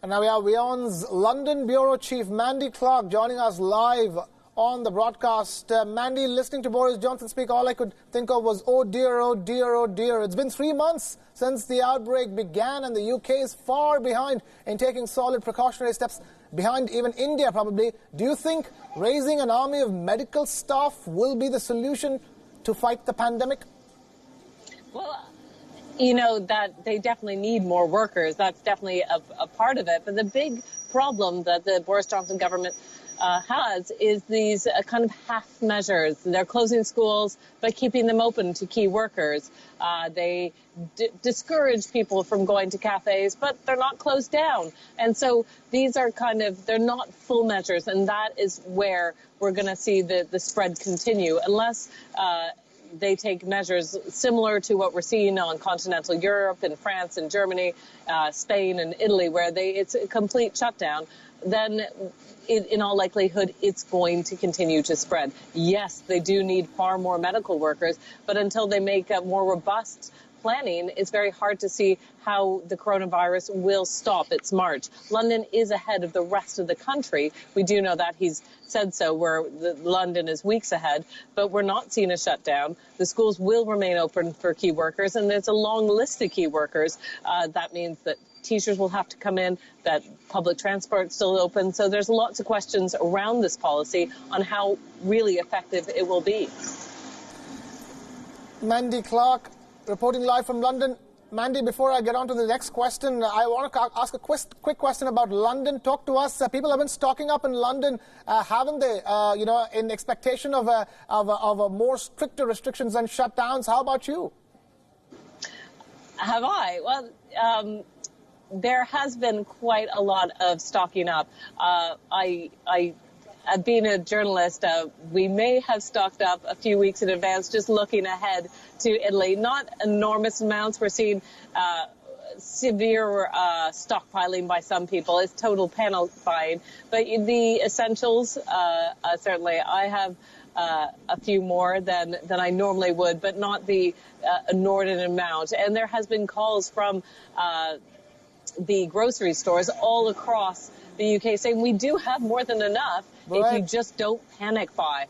And now we have WION's London Bureau Chief Mandy Clark joining us live on the broadcast. Mandy, listening to Boris Johnson speak, all I could think of was, oh dear, oh dear, oh dear. It's been 3 months since the outbreak began, and the UK is far behind in taking solid precautionary steps, behind even India probably. Do you think raising an army of medical staff will be the solution to fight the pandemic? Well, you know, that they definitely need more workers. That's definitely a part of it. But the big problem that the Boris Johnson government has is these kind of half measures. They're closing schools but keeping them open to key workers. They discourage people from going to cafes, but they're not closed down. And so these are they're not full measures, and that is where we're going to see the spread continue unless they take measures similar to what we're seeing on continental Europe and France and Germany, Spain and Italy, where it's a complete shutdown. Then in all likelihood, it's going to continue to spread. Yes, they do need far more medical workers, but until they make a more robust planning, it's very hard to see how the coronavirus will stop its march. London is ahead of the rest of the country. We do know that. He's said so, where London is weeks ahead, but we're not seeing a shutdown. The schools will remain open for key workers, and there's a long list of key workers. That means that teachers will have to come in, that public transport is still open. So there's lots of questions around this policy on how really effective it will be. Mandy Clark, reporting live from London. Mandy, before I get on to the next question, I want to ask a quick question about London. Talk to us. People have been stocking up in London, haven't they? In expectation of a more stricter restrictions and shutdowns. How about you? Have I? Well, there has been quite a lot of stocking up. Being a journalist, we may have stocked up a few weeks in advance, just looking ahead to Italy. Not enormous amounts. We're seeing severe stockpiling by some people. It's total panic buying. But the essentials, certainly, I have a few more than I normally would, but not the inordinate amount. And there has been calls from the grocery stores all across the UK saying we do have more than enough if you just don't panic buy.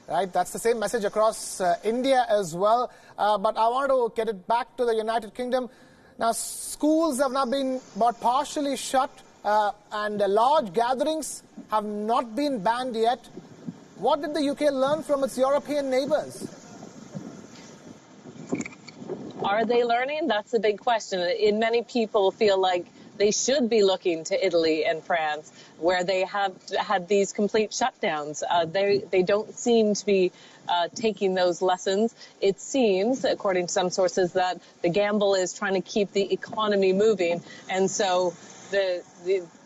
Right, that's the same message across India as well. But I want to get it back to the United Kingdom. Now, schools have now been about partially shut and large gatherings have not been banned yet. What did the UK learn from its European neighbours? Are they learning? That's the big question. And many people feel like they should be looking to Italy and France, where they have had these complete shutdowns. They don't seem to be taking those lessons. It seems, according to some sources, that the gamble is trying to keep the economy moving. And so the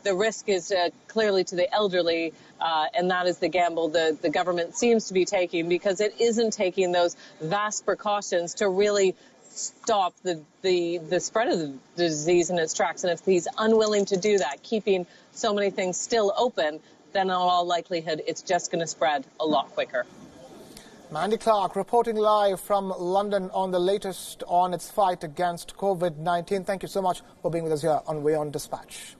risk is clearly to the elderly, and that is the gamble the government seems to be taking, because it isn't taking those vast precautions to really stop the spread of the disease in its tracks. And if he's unwilling to do that, keeping so many things still open, then in all likelihood it's just going to spread a lot quicker. Mandy Clark reporting live from London on the latest on its fight against COVID-19. Thank you so much for being with us here on WION Dispatch.